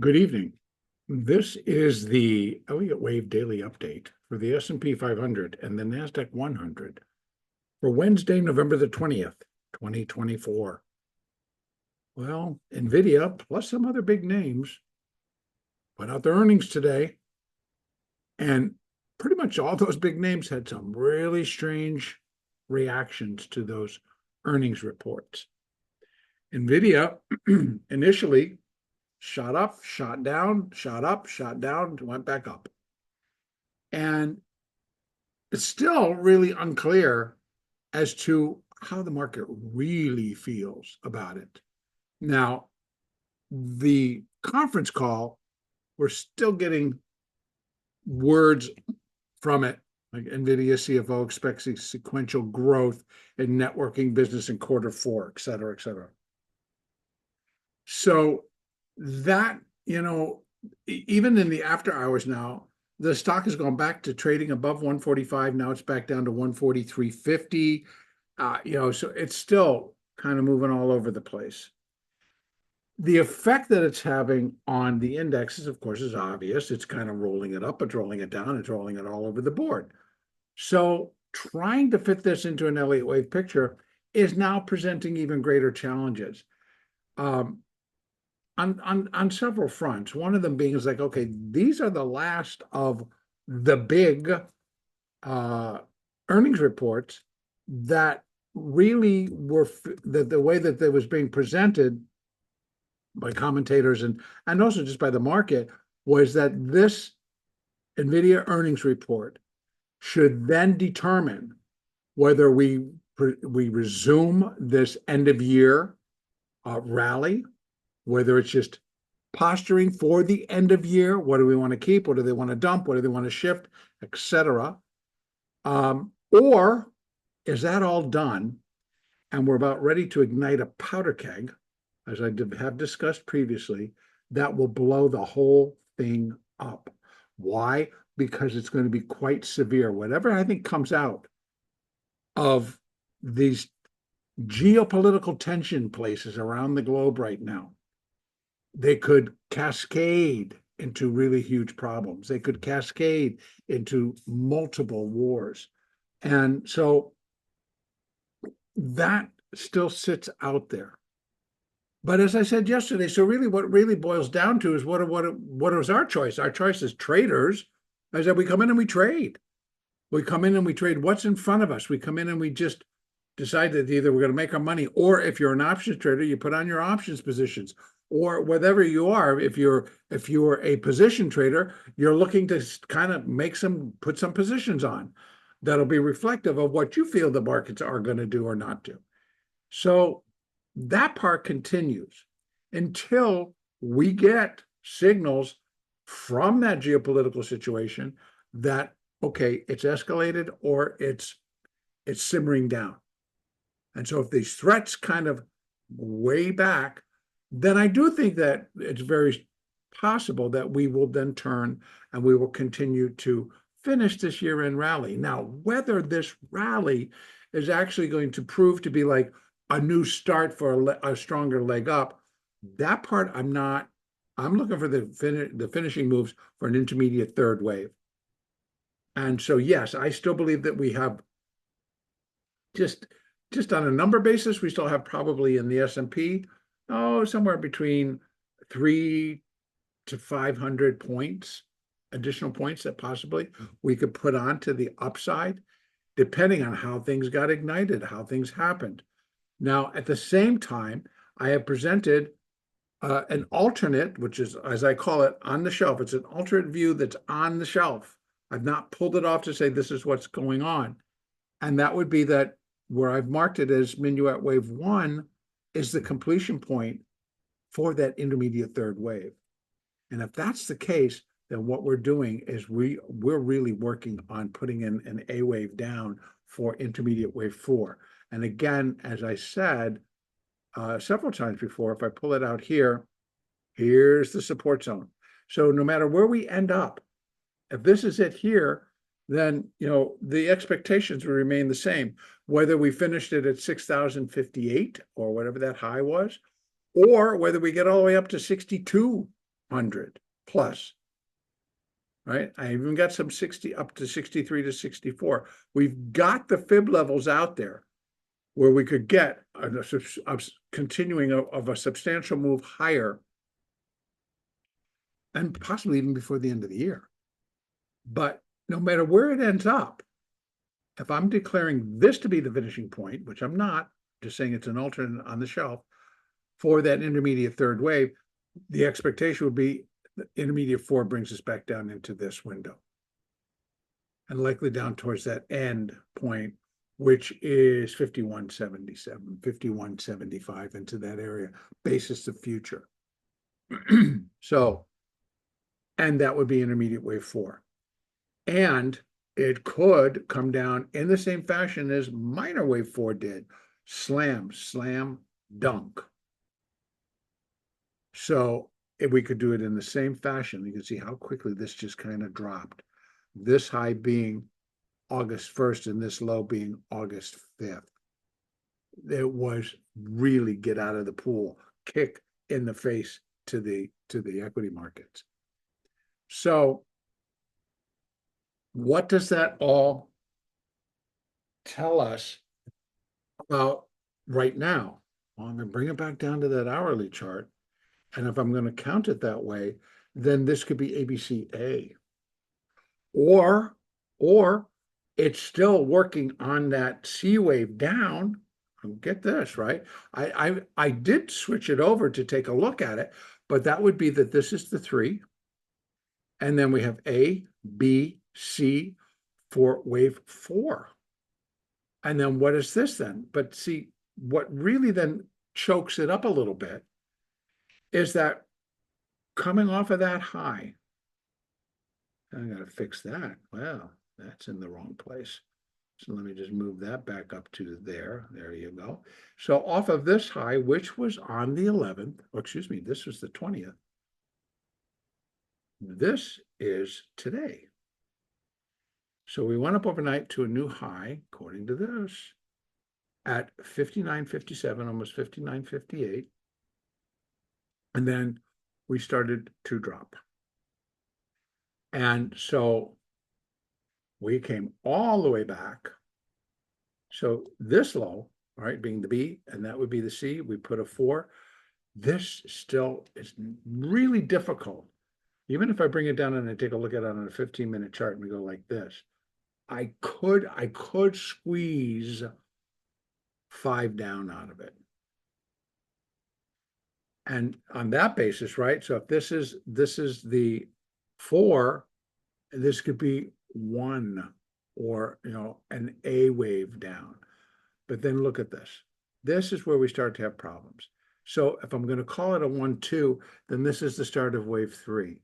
Good evening. This is the Elliott Wave daily update for the S&P 500 and the Nasdaq 100 for Wednesday, November the 20th, 2024. Well, NVDA plus some other big names put out their earnings today, and pretty much all those big names had some really strange reactions to those earnings reports. NVIDIA initially shot up, shot down, shot up, shot down, went back up. And it's still really unclear as to how the market really feels about it. Now, the conference call, we're still getting words from it. Like NVIDIA CFO expects a sequential growth in networking business in Q4, et cetera, et cetera. So that, even in the after hours now, the stock has gone back to trading above 145. Now it's back down to 143.50. So it's still kind of moving all over the place. The effect that it's having on the indexes, of course, is obvious. It's kind of rolling it up, it's rolling it down, it's rolling it all over the board. So trying to fit this into an Elliott Wave picture is now presenting even greater challenges. On several fronts. One of them being is like, okay, these are the last of the big earnings reports that really were the way that they was being presented by commentators and also just by the market was that this NVIDIA earnings report should then determine whether we resume this end of year rally, whether it's just posturing for the end of year, what do we want to keep, what do they want to dump, what do they want to shift, etc. Or is that all done and we're about ready to ignite a powder keg, as I have discussed previously, that will blow the whole thing up. Why? Because it's going to be quite severe. Whatever I think comes out of these geopolitical tension places around the globe right now, they could cascade into really huge problems. They could cascade into multiple wars. And so that still sits out there. But as I said yesterday, so really what really boils down to is what is our choice? Our choice as traders is that we come in and we trade. We come in and we trade what's in front of us. We come in and we just decide that either we're going to make our money, or if you're an options trader, you put on your options positions, or whatever you are. If you're a position trader, you're looking to kind of put some positions on that'll be reflective of what you feel the markets are going to do or not do. So that part continues until we get signals from that geopolitical situation that, okay, it's escalated or it's simmering down. And so if these threats kind of way back, then I do think that it's very possible that we will then turn and we will continue to finish this year-end rally. Now, whether this rally is actually going to prove to be like a new start for a stronger leg up, that part I'm not. I'm looking for the finishing moves for an intermediate third wave. And so, yes, I still believe that we have just on a number basis, we still have probably in the S&P, somewhere between 300 to 500 points, additional points that possibly we could put on to the upside, depending on how things got ignited, how things happened. Now, at the same time, I have presented an alternate, which is, as I call it, on the shelf. It's an alternate view that's on the shelf. I've not pulled it off to say this is what's going on. And that would be that where I've marked it as minuet wave 1 is the completion point for that intermediate third wave. And if that's the case, then what we're doing is we're really working on putting in an A wave down for intermediate wave 4. And again, as I said several times before, if I pull it out here, here's the support zone. So no matter where we end up, if this is it here, then the expectations will remain the same, whether we finished it at 6,058 or whatever that high was, or whether we get all the way up to 6,200 100 plus, right? I even got some 60 up to 63 to 64. We've got the fib levels out there where we could get a continuing of a substantial move higher, and possibly even before the end of the year. But no matter where it ends up, if I'm declaring this to be the finishing point, which I'm not, just saying it's an alternate on the shelf for that intermediate third wave, the expectation would be the intermediate 4 brings us back down into this window and likely down towards that end point, which is 51.77, 51.75, into that area, basis of future. So, and that would be intermediate wave 4. And it could come down in the same fashion as minor wave 4 did. Slam, slam, dunk. So if we could do it in the same fashion, you can see how quickly this just kind of dropped. This high being August 1st and this low being August 5th. It was really get out of the pool, kick in the face to the equity markets. So what does that all tell us about right now? Well, I'm going to bring it back down to that hourly chart. And if I'm going to count it that way, then this could be ABCA. Or it's still working on that C wave down. Get this, right? I did switch it over to take a look at it, but that would be that this is the 3. And then we have A, B, C for wave 4. And then what is this then? But see, what really then chokes it up a little bit is that coming off of that high, I got to fix that. Well, that's in the wrong place. So let me just move that back up to there. There you go. So off of this high, which was on the 11th, or excuse me, this was the 20th. This is today. So we went up overnight to a new high, according to this, at 59.57, almost 59.58. And then we started to drop. And so we came all the way back. So this low, all right, being the B, and that would be the C, we put a 4. This still is really difficult. Even if I bring it down and I take a look at it on a 15-minute chart and we go like this, I could squeeze 5 down out of it. And on that basis, right? So if this is the 4, this could be 1 or, an A wave down. But then look at this. This is where we start to have problems. So if I'm going to call it a 1-2, then this is the start of wave 3.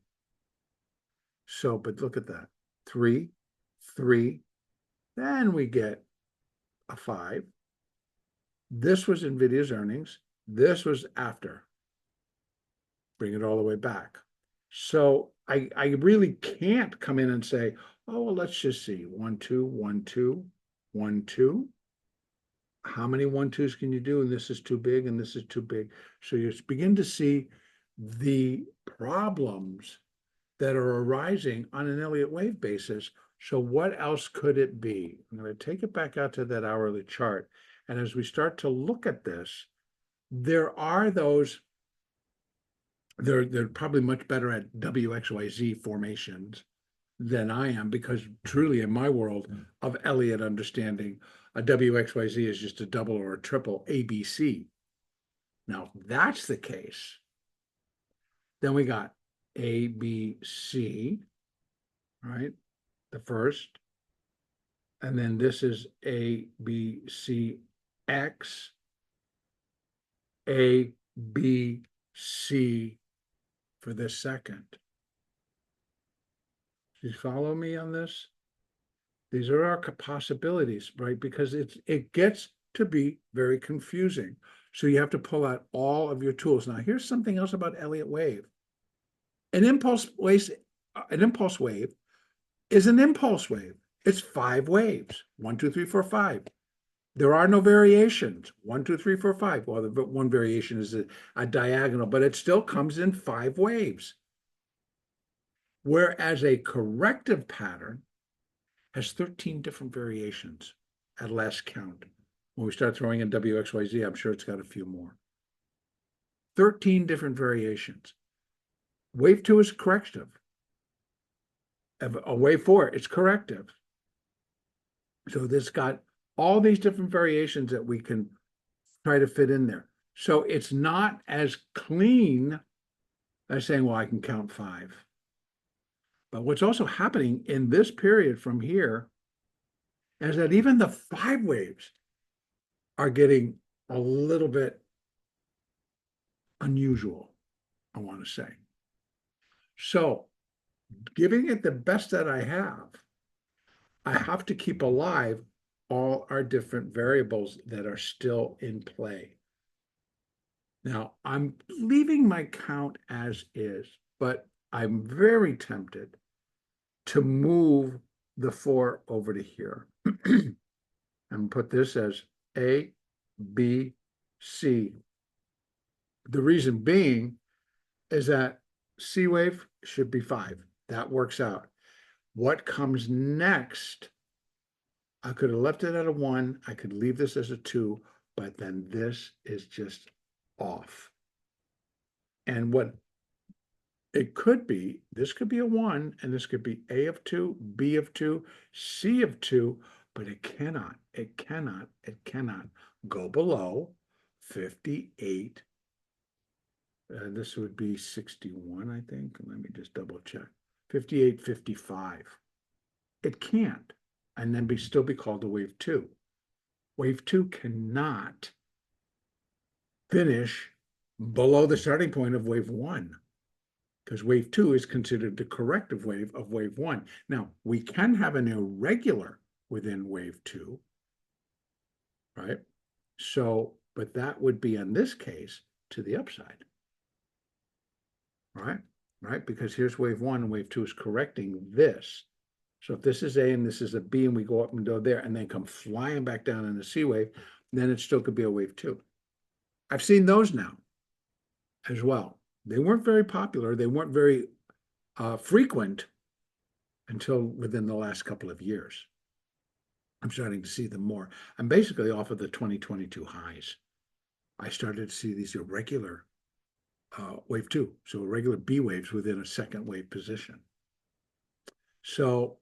So, but look at that. 3, 3, then we get a 5. This was NVIDIA's earnings. This was after. Bring it all the way back. So I really can't come in and say, oh, well, let's just see. 1, 2, 1, 2, 1, 2. How many 1-2s can you do? And this is too big, and this is too big. So you begin to see the problems that are arising on an Elliott Wave basis. So what else could it be? I'm going to take it back out to that hourly chart. And as we start to look at this, there are those, they're probably much better at WXYZ formations than I am, because truly in my world of Elliott understanding, a WXYZ is just a double or a triple ABC. Now, if that's the case, then we got ABC, right? The first. And then this is ABCX, ABC for this second. Do you follow me on this? These are our possibilities, right? Because it gets to be very confusing. So you have to pull out all of your tools. Now, here's something else about Elliott Wave. An impulse wave is an impulse wave. It's 5 waves. 1, 2, 3, 4, 5. There are no variations. 1, 2, 3, 4, 5. Well, the one variation is a diagonal, but it still comes in 5 waves. Whereas a corrective pattern has 13 different variations at last count. When we start throwing in WXYZ, I'm sure it's got a few more. 13 different variations. Wave 2 is corrective. A wave 4, it's corrective. So this got all these different variations that we can try to fit in there. So it's not as clean as saying, well, I can count 5. But what's also happening in this period from here is that even the 5 waves are getting a little bit unusual, I want to say. So giving it the best that I have to keep alive all our different variables that are still in play. Now, I'm leaving my count as is, but I'm very tempted to move the 4 over to here and put this as A, B, C. The reason being is that C wave should be 5. That works out. What comes next, I could have left it at a 1. I could leave this as a 2, but then this is just off. And what it could be, this could be a 1, and this could be A of 2, B of 2, C of 2, but it cannot go below 58. This would be 61, I think. Let me just double check. 58, 55. It can't, and then still be called a wave 2. Wave 2 cannot finish below the starting point of wave 1, because wave 2 is considered the corrective wave of wave 1. Now, we can have an irregular within wave 2, right? So, but that would be in this case to the upside, right? Right? Because here's wave 1 and wave 2 is correcting this. So if this is A and this is a B and we go up and go there and then come flying back down in the C wave, then it still could be a wave 2. I've seen those now as well. They weren't very popular. They weren't very frequent until within the last couple of years. I'm starting to see them more. I'm basically off of the 2022 highs. I started to see these irregular wave 2, so irregular B waves within a second wave position. So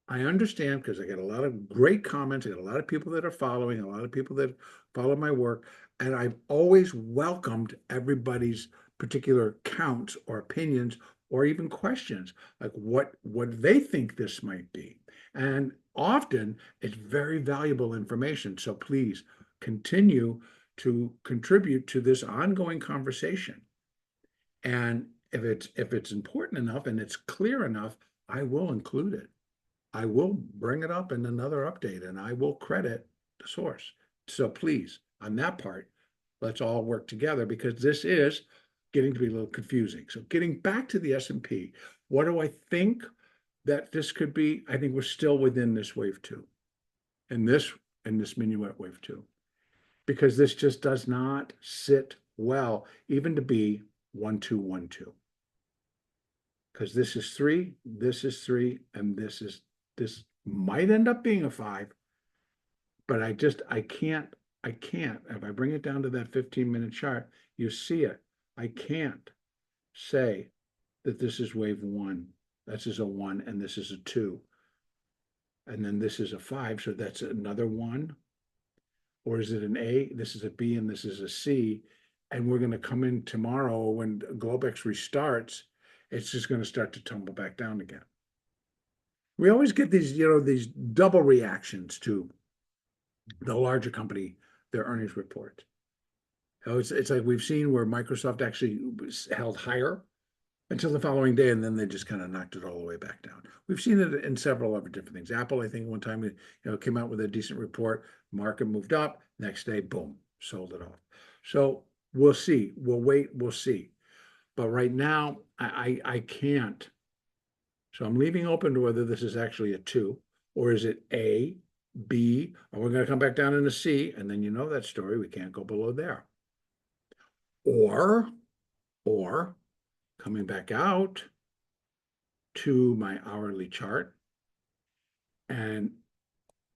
I understand, because I get a lot of great comments, I get a lot of people that are following, a lot of people that follow my work, and I've always welcomed everybody's particular counts or opinions or even questions, like what they think this might be. And often it's very valuable information. So please continue to contribute to this ongoing conversation. And if it's important enough and it's clear enough, I will include it. I will bring it up in another update and I will credit the source. So please, on that part, let's all work together, because this is getting to be a little confusing. So getting back to the S&P, what do I think that this could be? I think we're still within this wave 2 and this minuet wave 2, because this just does not sit well, even to be 1, 2, 1, 2. Because this is 3, and this might end up being a 5, but I can't, if I bring it down to that 15-minute chart, you see it. I can't say that this is wave 1. This is a 1, and this is a 2. And then this is a 5, so that's another 1. Or is it an A? This is a B, and this is a C. And we're going to come in tomorrow when Globex restarts, it's just going to start to tumble back down again. We always get these, these double reactions to the larger company, their earnings report. It's like we've seen where Microsoft actually held higher until the following day, and then they just kind of knocked it all the way back down. We've seen it in several other different things. Apple, I think one time, came out with a decent report, market moved up, next day, boom, sold it off. So we'll see. We'll wait. We'll see. But right now, I can't. So I'm leaving open to whether this is actually a 2, or is it A, B, or we're going to come back down into C, and then you know that story. We can't go below there. Or coming back out, to my hourly chart, and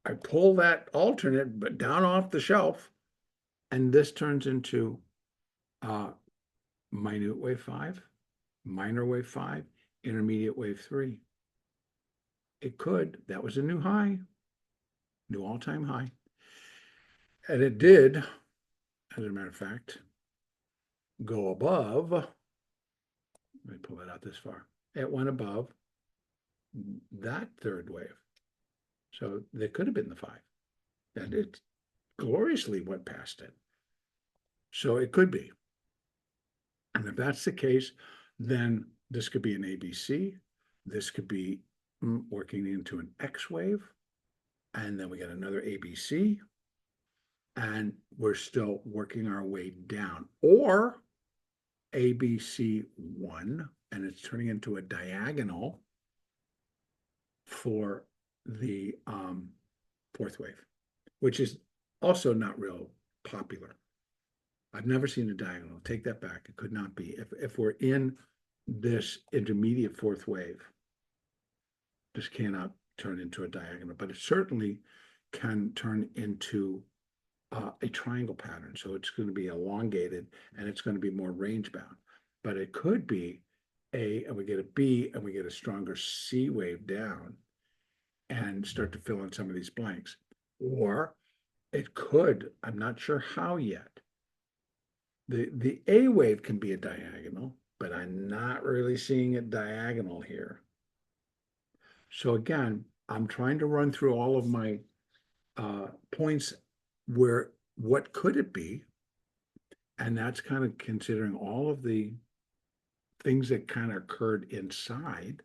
I pull that alternate but down off the shelf, and this turns into minute wave 5, minor wave 5, intermediate wave 3. It could. That was a new high, new all-time high. And it did, as a matter of fact, go above. Let me pull it out this far. It went above that third wave. So there could have been the 5. And it gloriously went past it. So it could be. And if that's the case, then this could be an ABC. This could be working into an X wave. And then we get another ABC. And we're still working our way down. Or ABC1, and it's turning into a diagonal for the fourth wave, which is also not real popular. I've never seen a diagonal. Take that back. It could not be. If we're in this intermediate fourth wave, this cannot turn into a diagonal, but it certainly can turn into a triangle pattern. So it's going to be elongated and it's going to be more range bound. But it could be and we get a B and we get a stronger C wave down and start to fill in some of these blanks. Or it could, I'm not sure how yet. The A wave can be a diagonal, but I'm not really seeing it diagonal here. So again, I'm trying to run through all of my points where what could it be? And that's kind of considering all of the things that kind of occurred inside.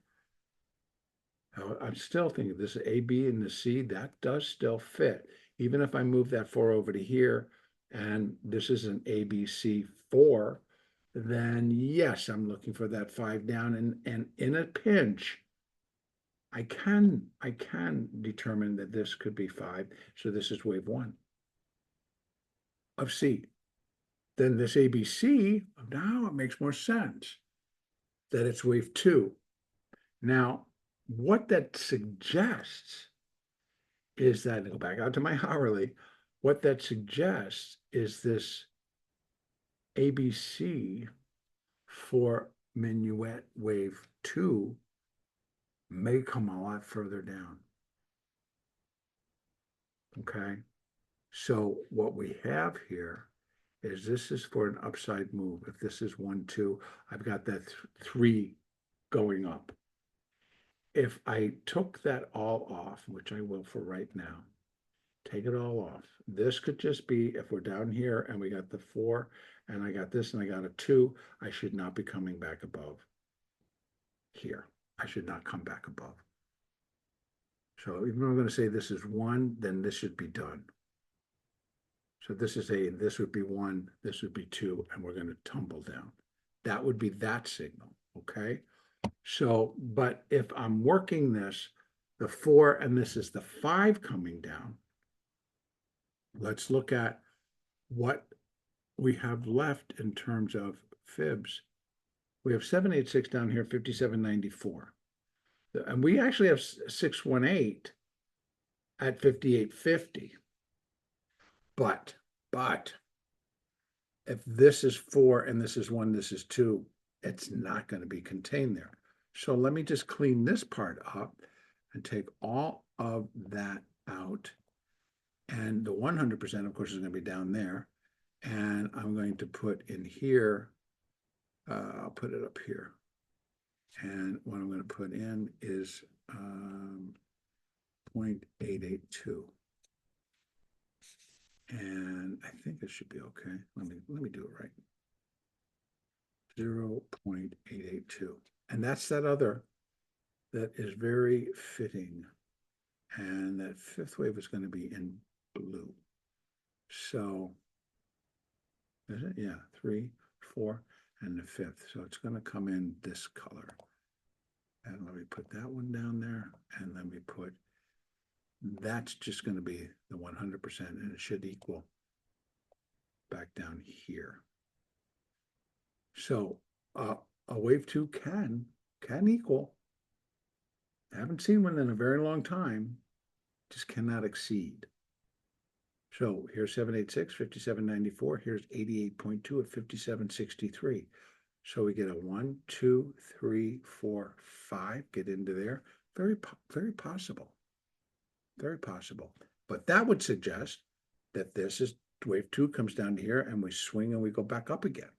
I'm still thinking this A, B, and the C, that does still fit. Even if I move that 4 over to here, and this is an ABC 4, then yes, I'm looking for that 5 down. And in a pinch, I can determine that this could be 5. So this is wave 1 of C. Then this ABC, now it makes more sense that it's wave 2. Now, what that suggests is that, go back out to my hourly, what that suggests is this ABC for minuet wave 2 may come a lot further down. Okay, so what we have here is this is for an upside move. If this is 1, 2, I've got that 3 going up. If I took that all off, which I will for right now, take it all off. This could just be, if we're down here and we got the 4 and I got this and I got a 2, I should not be coming back above here. I should not come back above. So even though I'm going to say this is 1, then this should be done. So this is this would be 1, this would be 2, and we're going to tumble down. That would be that signal, okay? So, but if I'm working this, the 4 and this is the 5 coming down, let's look at what we have left in terms of fibs. We have 786 down here, 5794. And we actually have 618 at 5850. But if this is 4 and this is 1, this is 2, it's not going to be contained there. So let me just clean this part up and take all of that out. And the 100%, of course, is going to be down there. And I'm going to put in here, I'll put it up here. And what I'm going to put in is 0.882. And I think it should be okay. Let me do it right. 0.882. And that's that other that is very fitting. And that 5th wave is going to be in blue. So, is it? Yeah, 3, 4, and the 5th. So it's going to come in this color. And let me put that one down there. And let me put, that's just going to be the 100%. And it should equal back down here. So a wave 2 can equal I haven't seen one in a very long time. Just cannot exceed. So here's 786, 57.94. Here's 88.2 at 57.63. So we get a 1, 2, 3, 4, 5. Get into there. Very possible. Very possible. But that would suggest that this is wave 2 comes down here and we swing and we go back up again.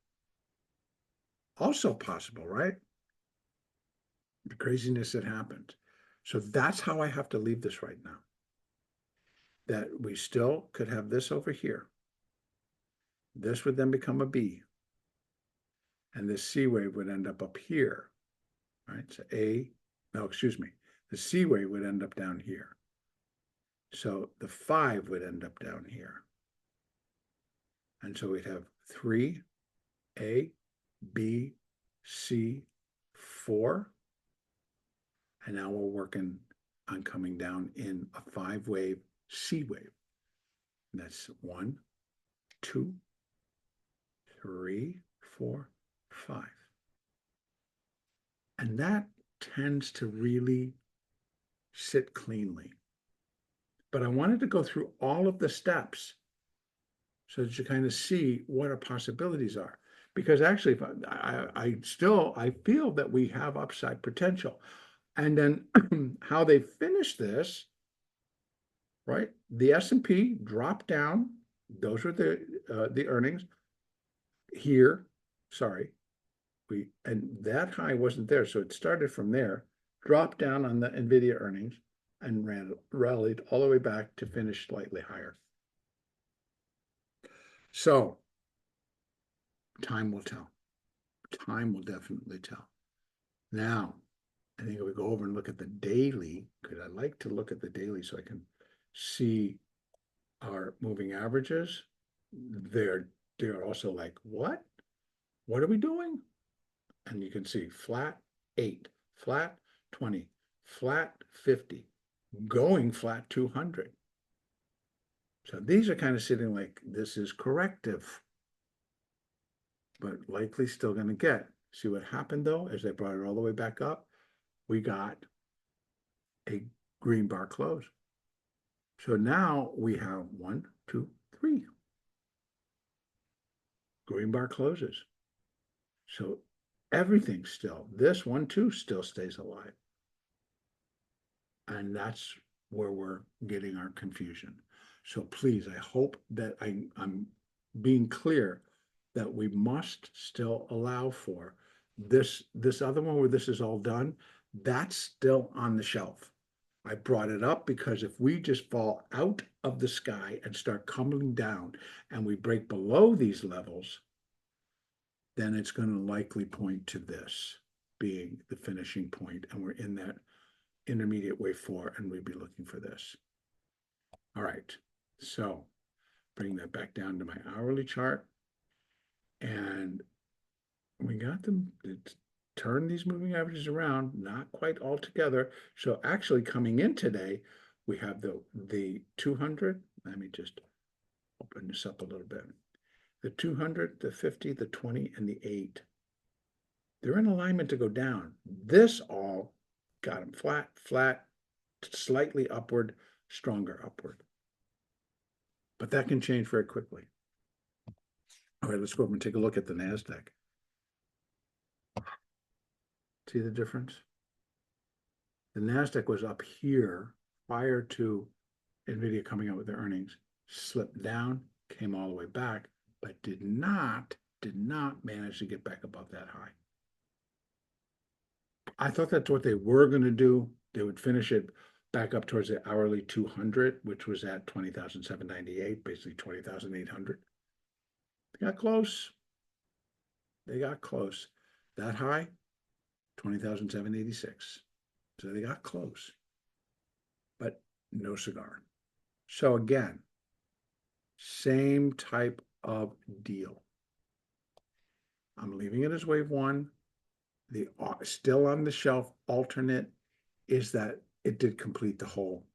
Also possible, right? The craziness that happened. So that's how I have to leave this right now. That we still could have this over here. This would then become a B. And this C wave would end up here, right? So the C wave would end up down here. So the 5 would end up down here. And so we'd have 3, A, B, C, 4. And now we're working on coming down in a 5 wave C wave. And that's 1, 2, 3, 4, 5. And that tends to really sit cleanly. But I wanted to go through all of the steps so that you kind of see what our possibilities are. Because actually, I feel that we have upside potential. And then how they finish this, right? The S&P dropped down. Those were the earnings here. Sorry, and that high wasn't there, so it started from there, dropped down on the NVIDIA earnings, and rallied all the way back to finish slightly higher. So time will tell. Time will definitely tell. Now, I think if we go over and look at the daily, because I like to look at the daily so I can see our moving averages. They're also like, what? What are we doing? And you can see flat 8, flat 20, flat 50, going flat 200. So these are kind of sitting like, this is corrective, but likely still going to get. See what happened though, as they brought it all the way back up, we got a green bar close. So now we have 1, 2, 3. Green bar closes. So everything still, this 1, 2 still stays alive. And that's where we're getting our confusion. So please, I hope that I'm being clear that we must still allow for this other one where this is all done. That's still on the shelf. I brought it up because if we just fall out of the sky and start coming down and we break below these levels, then it's going to likely point to this being the finishing point, and we're in that intermediate wave 4, and we'd be looking for this. All right, so bring that back down to my hourly chart, and we got them to turn these moving averages around, not quite all together. So actually coming in today, we have the 200. Let me just open this up a little bit. The 200, the 50, the 20, and the 8. They're in alignment to go down. This all got them flat, flat, slightly upward, stronger upward. But that can change very quickly. All right, let's go over and take a look at the Nasdaq. See the difference? The Nasdaq was up here prior to NVIDIA coming out with their earnings, slipped down, came all the way back, but did not manage to get back above that high. I thought that's what they were going to do. They would finish it back up towards the hourly 200, which was at 20,798, basically 20,800. They got close. They got close. That high, 20,786. So they got close, but no cigar. So again, same type of deal. I'm leaving it as wave 1. The still on the shelf alternate is that it did complete the whole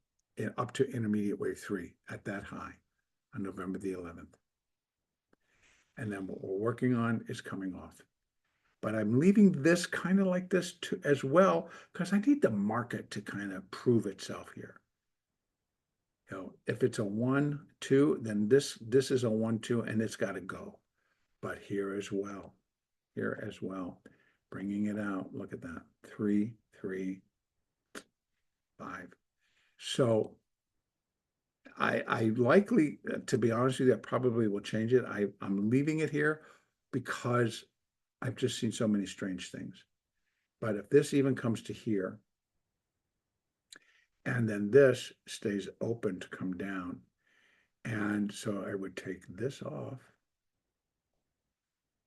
up to intermediate wave 3 at that high on November the 11th. And then what we're working on is coming off. but I'm leaving this kind of like this too, as well, because I need the market to kind of prove itself here. You know, if it's a 1, 2, then this is a 1, 2, and it's got to go. But here as well, bringing it out. Look at that, 3, 3, 5. So I likely, to be honest with you, I probably will change it. I'm leaving it here because I've just seen so many strange things. But if this even comes to here, and then this stays open to come down, and so I would take this off,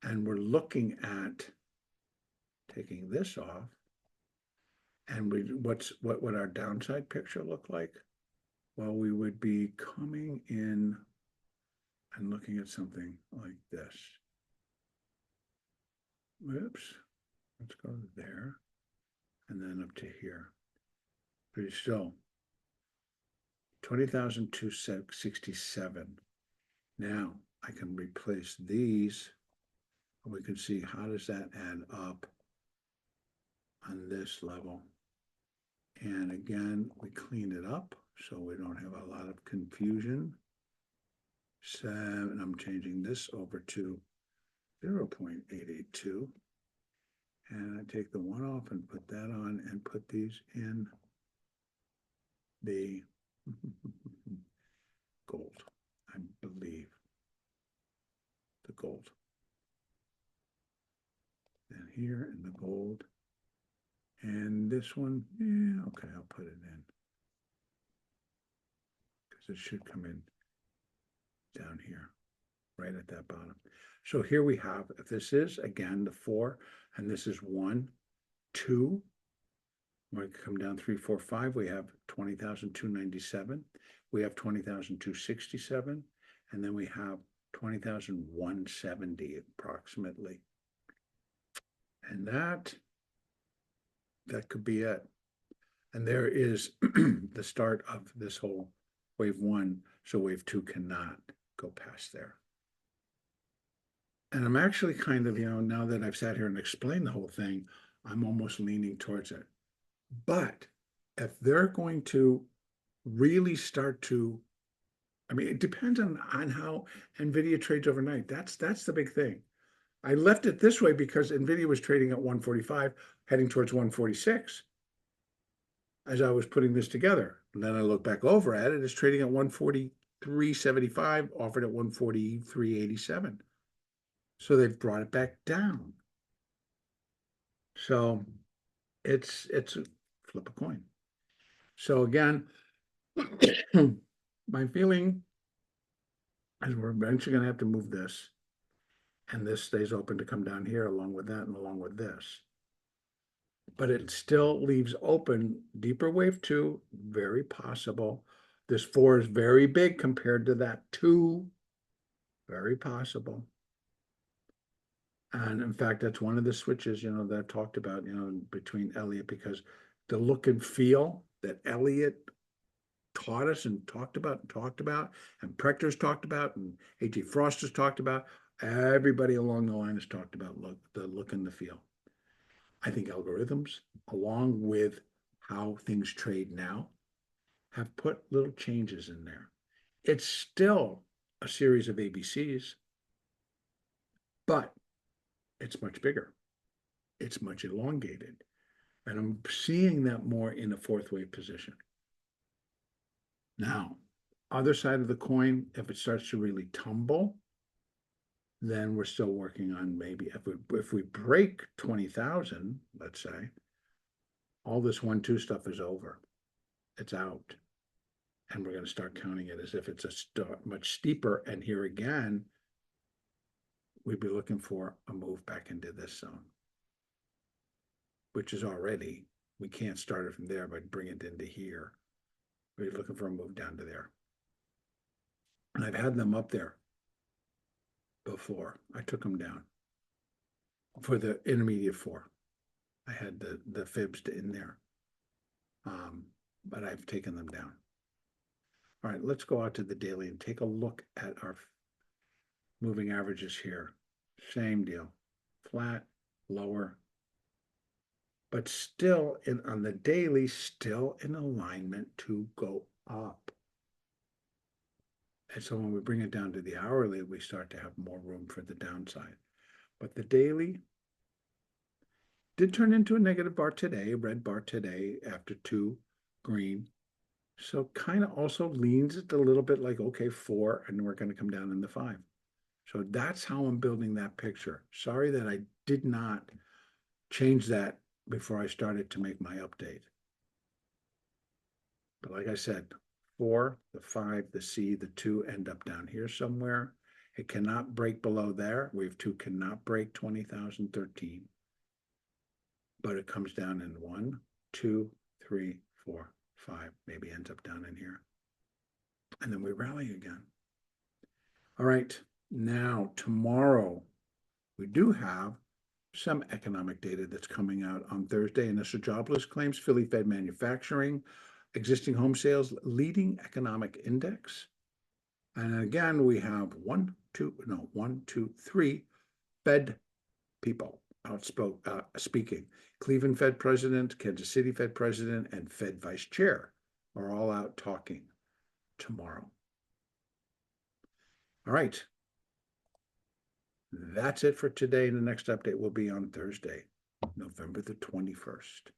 and we're looking at taking this off, and what would our downside picture look like? Well, we would be coming in and looking at something like this. Whoops, let's go there, and then up to here. Pretty still, 20,267. Now I can replace these, and we can see how does that add up on this level. And again, we clean it up so we don't have a lot of confusion. 7, I'm changing this over to 0.882. And I take the 1 off and put that on and put these in the gold, I believe. The gold. And here in the gold. And this one, yeah, okay, I'll put it in. Because it should come in down here, right at that bottom. So here we have, if this is, again, the 4, and this is 1, 2, we come down 3, 4, 5, we have 20,297. We have 20,267, and then we have 20,170 approximately. And that could be it. And there is the start of this whole wave 1, so wave 2 cannot go past there. And I'm actually kind of, now that I've sat here and explained the whole thing, I'm almost leaning towards it. But if they're going to really start to, I mean, it depends on how NVIDIA trades overnight. That's the big thing. I left it this way because NVIDIA was trading at 145, heading towards 146 as I was putting this together. And then I look back over at it, it's trading at 143.75, offered at 143.87. So they've brought it back down. So it's flip a coin. So again, my feeling is we're eventually going to have to move this, and this stays open to come down here along with that and along with this. But it still leaves open deeper wave 2, very possible. This 4 is very big compared to that 2, very possible. And in fact, that's one of the switches, that I've talked about, between Elliott, because the look and feel that Elliott taught us and talked about, and Prechter's talked about, and A.J. Frost has talked about, everybody along the line has talked about the look and the feel. I think algorithms, along with how things trade now, have put little changes in there. It's still a series of ABCs, but it's much bigger. It's much elongated. And I'm seeing that more in a 4th wave position. Now, other side of the coin, if it starts to really tumble, then we're still working on maybe if we break 20,000, let's say, all this 1, 2 stuff is over. It's out. And we're going to start counting it as if it's much steeper. And here again, we'd be looking for a move back into this zone, which is already, we can't start it from there, but bring it into here. We're looking for a move down to there. And I've had them up there before. I took them down for the intermediate 4. I had the fibs in there, but I've taken them down. All right, let's go out to the daily and take a look at our moving averages here. Same deal, flat, lower, but still on the daily, still in alignment to go up. And so when we bring it down to the hourly, we start to have more room for the downside. But the daily did turn into a negative bar today, a red bar today after 2 green. So kind of also leans it a little bit like, okay, 4, and we're going to come down in the 5. So that's how I'm building that picture. Sorry that I did not change that before I started to make my update. But like I said, 4, the 5, the C, the 2 end up down here somewhere. It cannot break below there. Wave 2 cannot break 20,013. But it comes down in 1, 2, 3, 4, 5, maybe ends up down in here. And then we rally again. All right, now tomorrow we do have some economic data that's coming out on Thursday. Initial jobless claims, Philly Fed manufacturing, existing home sales, leading economic index. And again, we have 1, 2, 3 Fed people speaking. Cleveland Fed president, Kansas City Fed president, and Fed vice chair are all out talking tomorrow. All right. That's it for today. The next update will be on Thursday, November the 21st.